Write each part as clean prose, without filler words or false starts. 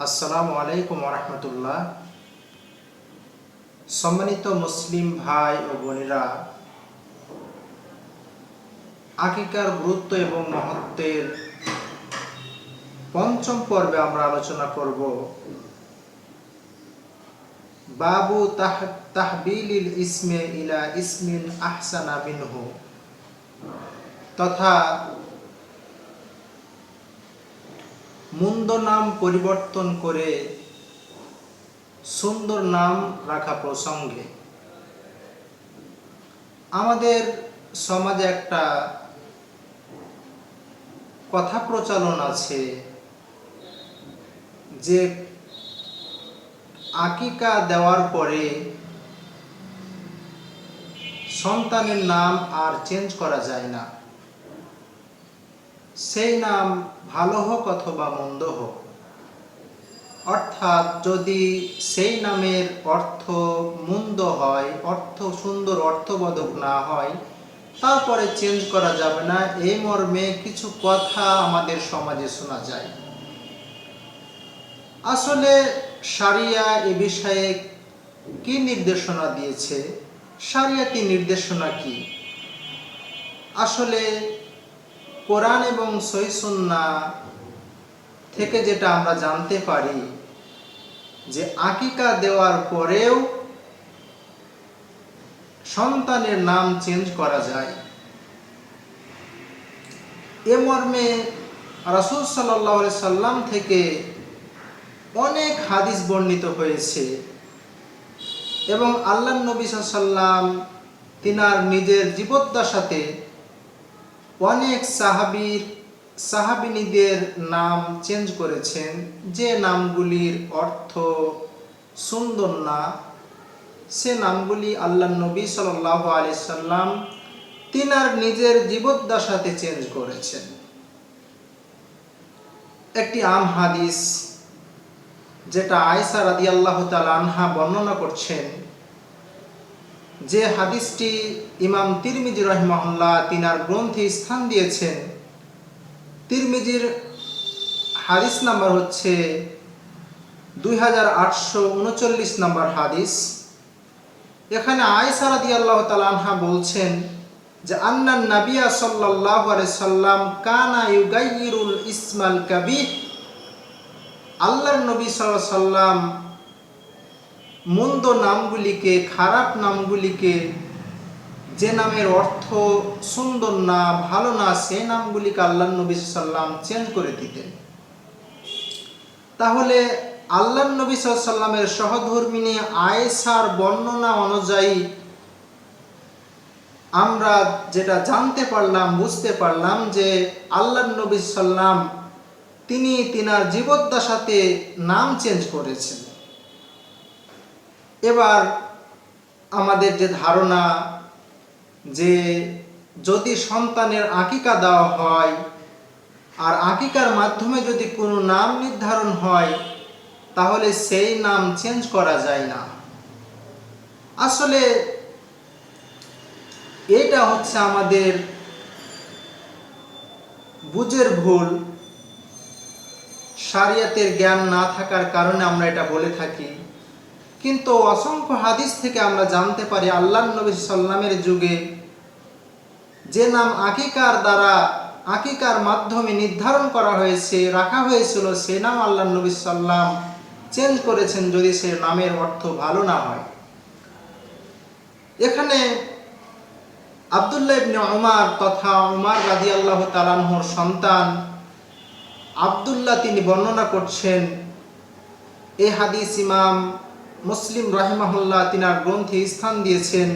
আসসালামু আলাইকুম রহমতুল্লাহ। সম্মানিত মুসলিম ভাই ও বোনেরা, আকিকার গুরুত্ব এবং মহত্বের পঞ্চম পর্বে আমরা আলোচনা করব বাবু তাহবিলিল ইসমে ইলা ইসমিন আহসানা মিনহু, তথা মন্দ নাম পরিবর্তন করে সুন্দর নাম রাখা প্রসঙ্গে। আমাদের সমাজে একটা কথা প্রচলন আছে যে আকিকা দেওয়ার পরে সন্তানের নাম আর চেঞ্জ করা যায় না, সেই নাম ভালো হোক অথবা মন্দ হোক। অর্থাৎ যদি সেই নামের অর্থ মন্দ হয়, অর্থ সুন্দর অর্থবোধক না হয়, তারপরে চেঞ্জ করা যাবে না, এই মর্মে কিছু কথা আমাদের সমাজে শোনা যায়। আসলে শারিয়া এ বিষয়ে কি নির্দেশনা দিয়েছে, শারিয়াতি নির্দেশনা কি? আসলে কোরআন এবং সহিহ সুন্নাহ থেকে যেটা আমরা জানতে পারি যে আকিকা দেওয়ার পরেও সন্তানের নাম চেঞ্জ করা যায়। এ মর্মে রাসূল সাল্লাল্লাহু আলাইহি সাল্লাম থেকে অনেক হাদিস বর্ণিত হয়েছে এবং আল্লাহর নবী সাল্লাল্লাহু আলাইহি সাল্লাম তিনার নিজের জীবদ্দশাতে অনেক সাহাবিনীদের নাম চেঞ্জ করেছেন, যে নামগুলির অর্থ সুন্দর না, সে নামগুলি আল্লাহর নবী সাল্লাল্লাহু আলাইহি সাল্লাম তিনার নিজের জীবদ্দশাতে চেঞ্জ করেছেন। একটি আম হাদিস যেটা আয়েশা রাদিয়াল্লাহু তাআলা আনহা বর্ণনা করছেন, যে হাদিসটি ইমাম তিরমিজি রাহিমাহুল্লাহ তিনার গ্রন্থে স্থান দিয়েছেন। তিরমিজির হাদিস নাম্বার হচ্ছে 2839 নম্বর হাদিস। এখানে আয়েশা রাদিয়াল্লাহু তাআলা আনহা বলছেন যে আন্নান নাবিয়া সাল্লাল্লাহু আলাইহি সাল্লাম কানা ইউগাইয়িরুল ইসমাল কাবিহ, আল্লাহর নবী সাল্লাল্লাহু আলাইহি সাল্লাম মন্দ নামগুলিকে, খারাপ নামগুলিকে, যে নামের অর্থ সুন্দর না, ভালো না, সেই নামগুলিকে আল্লাহর নবী সাল্লাল্লাহু আলাইহি সাল্লাম চেঞ্জ করে দিতেন। তাহলে আল্লাহর নবী সাল্লাল্লাহু আলাইহি সাল্লামের সহধর্মিণী আয়েশার বর্ণনা অনুযায়ী আমরা যেটা জানতে পারলাম, বুঝতে পারলাম যে আল্লাহর নবী সাল্লাল্লাহু আলাইহি সাল্লাম তিনি তিনার জীবদ্দশাতে নাম চেঞ্জ করেছেন। এবার আমাদের যে ধারণা যে যদি সন্তানের আকিকা দেওয়া হয় আর আকিকার মাধ্যমে যদি কোনো নাম নির্ধারণ হয়, তাহলে সেই নাম চেঞ্জ করা যায় না। আসলে এটা হচ্ছে আমাদের বুঝের ভুল, শারিয়াতের জ্ঞান না থাকার কারণে আমরা এটা বলে থাকি। কিন্তু অসংখ্য হাদিস থেকে আমরা জানতে পারি আল্লাহর নবী সাল্লাল্লাহু আলাইহি সাল্লামের যুগে যে নাম আকিকার মাধ্যমে নির্ধারণ করা হয়েছে, রাখা হয়েছিল, সে নাম আল্লাহর নবী সাল্লাল্লাহু আলাইহি সাল্লাম চেঞ্জ করেছেন যদি সে নামের অর্থ ভালো না হয়। এখানে আব্দুল্লাহ ইবনে উমর তথা উমর রাদিয়াল্লাহু তাআলা আনহুর সন্তান আব্দুল্লাহ তিনি বর্ণনা করছেন। এই হাদিস ইমাম মুসলিম রাহিমাহুল্লাহ তিনার গ্রন্থে স্থান দিয়েছেন।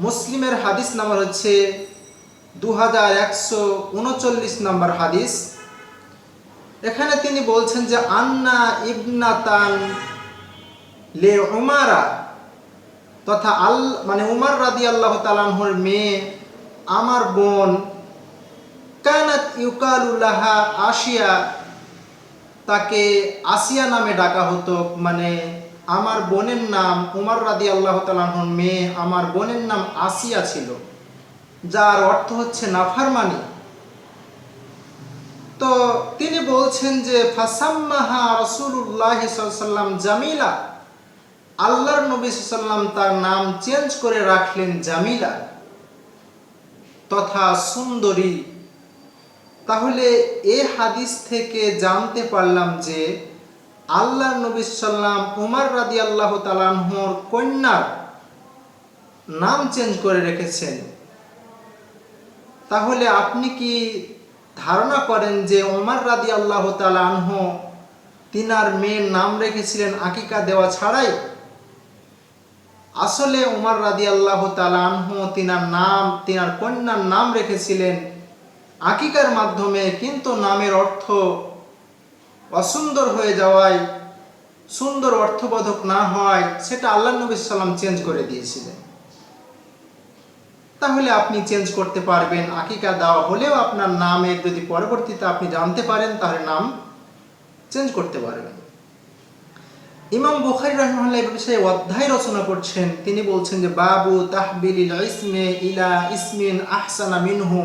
মুসলিমের হাদিস নাম্বার হচ্ছে 2139 নম্বর হাদিস। এখানে তিনি বলছেন যে আন্না ইবনাতান লে উমারা, তথা উমর রাদিয়াল্লাহু তাআলা আনহুর মেয়ে, আমার বোন, কানাত ইউকালু লাহা আসিয়া, তাকে আসিয়া নামে ডাকা হতো। মানে আমার বোনের নাম, উমর রাদিয়াল্লাহু তাআলা আনহুর মেয়ে, আমার বোনের নাম আসিয়া ছিল, যার অর্থ হচ্ছে নাফরমানি। তো তিনি বলছেন যে ফাসাম্মাহা রাসূলুল্লাহ সাল্লাল্লাহু আলাইহি ওয়াসাল্লাম জামিলা, আল্লাহর নবী সাল্লাল্লাহু আলাইহি ওয়াসাল্লাম তার নাম চেঞ্জ করে রাখলেন জামিলা তথা সুন্দরী। তাহলে এই হাদিস থেকে জানতে পারলাম যে আল্লাহর নবী সাল্লাল্লাহু আলাইহি ওয়াসাল্লাম উমর রাদিয়াল্লাহু তাআলা আনহুর কন্যার নাম চেঞ্জ করে রেখেছেন। তাহলে আপনি কি ধারণা করেন যে উমর রাদিয়াল্লাহু তাআলা আনহু তিনার মেয়ের নাম রেখেছিলেন আকিকা দেওয়া ছাড়াই? আসলে উমর রাদিয়াল্লাহু তাআলা আনহু তিনার কন্যার নাম রেখেছিলেন আকিকার মাধ্যমে, কিন্তু নামের অর্থ অসুন্দর হয়ে যাওয়ায়, সুন্দর অর্থবোধক না হয়, সেটা আল্লাহর নবী সাল্লাল্লাহু আলাইহি ওয়াসাল্লাম চেঞ্জ করে দিয়েছিলেন। তাহলে আপনি চেঞ্জ করতে পারবেন। আকিকা দেওয়া হলেও আপনার নামের যদি পরবর্তীতে আপনি জানতে পারেন তাহলে নাম চেঞ্জ করতে পারবেন। ইমাম বুখারী রাহিমাহুল্লাহ এই বিষয়ে অধ্যায় রচনা করছেন। তিনি বলছেন যে বাবু তাহবিলিল ইসমে ইলা ইসমিন আহসানা মিনহু।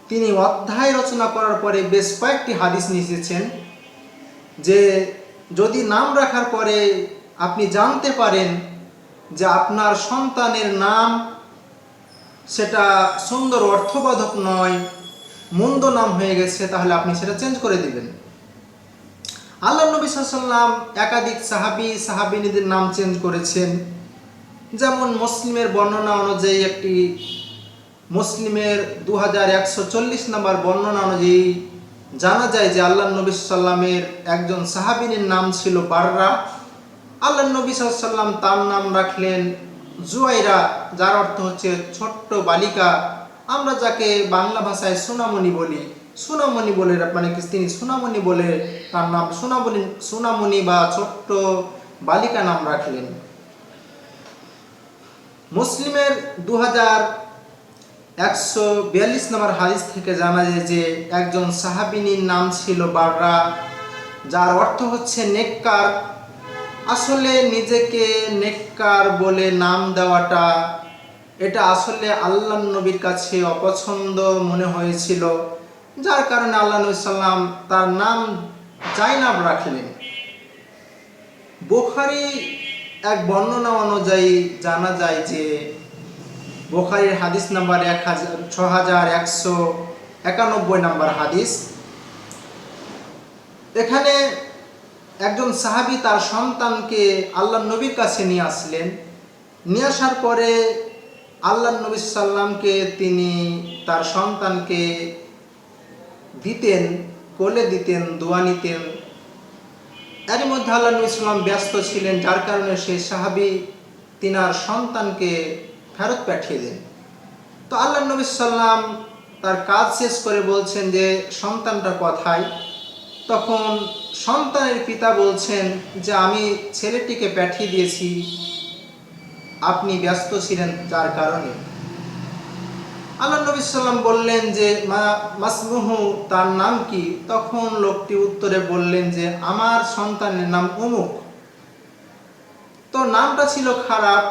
তিনি অধ্যায় রচনা করার পরে বেশ কয়েকটি হাদিস নিয়ে এসেছেন যে যদি নাম রাখার পরে আপনি জানতে পারেন যে আপনার সন্তানের নাম সেটা সুন্দর অর্থবোধক নয়, মন্দ নাম হয়ে গেছে, তাহলে আপনি সেটা চেঞ্জ করে দিবেন। আল্লাহর নবী সাল্লাল্লাহু আলাইহি ওয়াসাল্লাম একাধিক সাহাবিনীদের নাম চেঞ্জ করেছেন। যেমন মুসলিমের বর্ণনা অনুযায়ী মুসলিমের 2140 নম্বর বর্ণনা অনুযায়ী জানা যায় যে আল্লাহর নবী সাল্লাল্লাহু আলাইহি ওয়াসাল্লামের একজন সাহাবিনীর নাম ছিল বাররা। আল্লাহর নবী সাল্লাল্লাহু আলাইহি ওয়াসাল্লাম তার নাম রাখলেন জুয়াইরা, যার অর্থ হচ্ছে ছোট্ট বালিকা। আমরা যাকে বাংলা ভাষায় সোনামণি বলি, সোনামণি বলে মানে তিনি সোনামণি বলে তার নাম সোনামণি বা ছোট্ট বালিকা নাম রাখলেন। মুসলিমের 2142 নম্বর হাদিস থেকে জানা যায় যে একজন সাহাবিনীর নাম ছিল বাররা, যার অর্থ হচ্ছে নেককার। আসলে নিজেকে নেককার বলে নাম দেওয়াটা এটা আসলে আল্লাহর নবীর কাছে অপছন্দ মনে হয়েছিল, যার কারণে আল্লাহ নবী সাল্লাম তার নাম জাইনাব রাখলেন। বুখারী এক বর্ণনা অনুযায়ী জানা যায় যে বুখারীর হাদিস নাম্বার 6191 নম্বর হাদিস, এখানে একজন সাহাবী তার সন্তানকে আল্লাহর নবীর কাছে নিয়ে আসলেন। নিয়ে আসার পরে আল্লাহর নবী সাল্লামকে তিনি তার সন্তানকে দিতেন, কোলে দিতেন, দোয়া নিতেন। এর মধ্যে আল্লাহর নবী সাল্লাম ব্যস্ত ছিলেন, যার কারণে সেই সাহাবী তিনার সন্তানকে ফেরত পাঠিয়ে দেন। তো আল্লাহর নবী সাল্লাম তার কাজ শেষ করে বলছেন যে সন্তানটা কোথায়? তখন সন্তানের পিতা বলছেন যে আমি ছেলেটিকে পাঠিয়ে দিয়েছি, আপনি ব্যস্ত ছিলেন যার কারণে। আল্লাহ নবী সাল্লাম বললেন যে মাসমুহু, তার নাম কি? তখন লোকটি উত্তরে বললেন যে আমার সন্তানের নাম অমুক। তো নামটা ছিল খারাপ।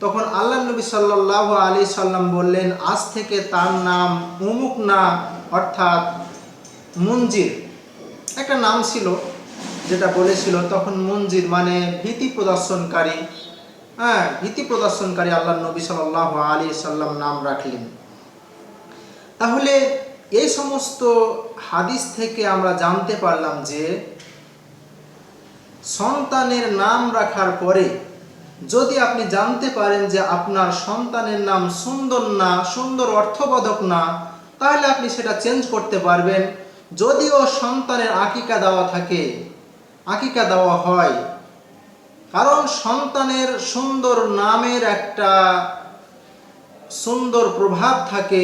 তখন আল্লাহ নবী সাল্লাল্লাহু আলাইহি সাল্লাম বললেন আজ থেকে তার নাম অমুক না, অর্থাৎ মুনজির। একটা নাম ছিল যেটা বলেছিল তখন মুনজির মানে ভীতি প্রদর্শনকারী। ভীতি প্রদর্শনকারী আল্লাহ নবী সাল্লাল্লাহু আলাইহি সাল্লাম নাম রাখলেন। তাহলে এই সমস্ত হাদিস থেকে আমরা জানতে পারলাম যে সন্তানের নাম রাখার পরে যদি আপনি জানতে পারেন যে আপনার সন্তানের নাম সুন্দর না, সুন্দর অর্থবোধক না, তাহলে আপনি সেটা চেঞ্জ করতে পারবেন। যদিও সন্তানের আকিকা দেওয়া থাকে, আকিকা দেওয়া হয়, কারণ সন্তানের সুন্দর নামের একটা সুন্দর প্রভাব থাকে।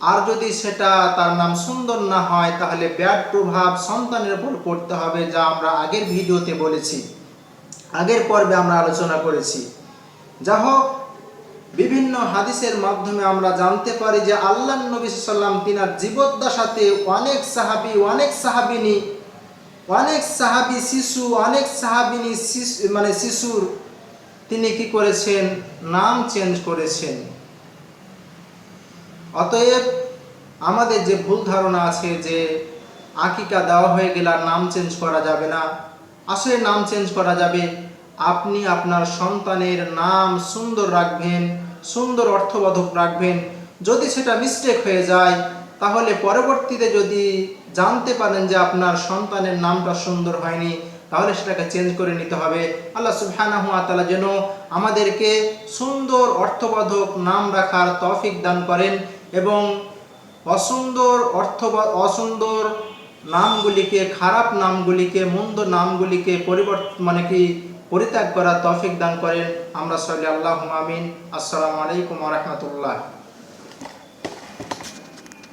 আর যদি সেটা তার নাম সুন্দর না হয় তাহলে ব্যাড প্রভাব সন্তানের উপর পড়তে হবে, যা আমরা আগের ভিডিওতে বলেছি, আগের পর্বে আমরা আলোচনা করেছি। যা হোক, বিভিন্ন হাদিসের মাধ্যমে আমরা জানতে পারি যে আল্লাহর নবী সাল্লাল্লাহু আলাইহি ওয়াসাল্লাম তিনার জীবদ্দশাতে অনেক সাহাবী, অনেক সাহাবিনী, অনেক সাহাবী শিশু, অনেক সাহাবিনী মানে শিশুর তিনি কি করেছেন? নাম চেঞ্জ করেছেন। অতএব আমাদের যে ভুল ধারণা আছে যে আকিকা দেওয়া হয়ে গেলে আর নাম চেঞ্জ করা যাবে না, আসলে নাম চেঞ্জ করা যাবে। আপনি আপনার সন্তানের নাম সুন্দর রাখবেন, সুন্দর অর্থবোধক রাখবেন। যদি সেটা মিস্টেক হয়ে যায়, তাহলে পরবর্তীতে যদি জানতে পারেন যে আপনার সন্তানের নামটা সুন্দর হয়নি, তাহলে সেটাকে চেঞ্জ করে নিতে হবে। আল্লাহ সুবহানাহু ওয়া তাআলা যেন আমাদেরকে সুন্দর অর্থবোধক নাম রাখার তৌফিক দান করেন এবং অসুন্দর নামগুলিকে, খারাপ নামগুলিকে, মন্দ নামগুলিকে পরিত্যাগ করার তৌফিক দান করেন। আমরা সবাই আল্লাহুম্মা আমিন। আসসালামু আলাইকুম ওয়া রাহমাতুল্লাহ।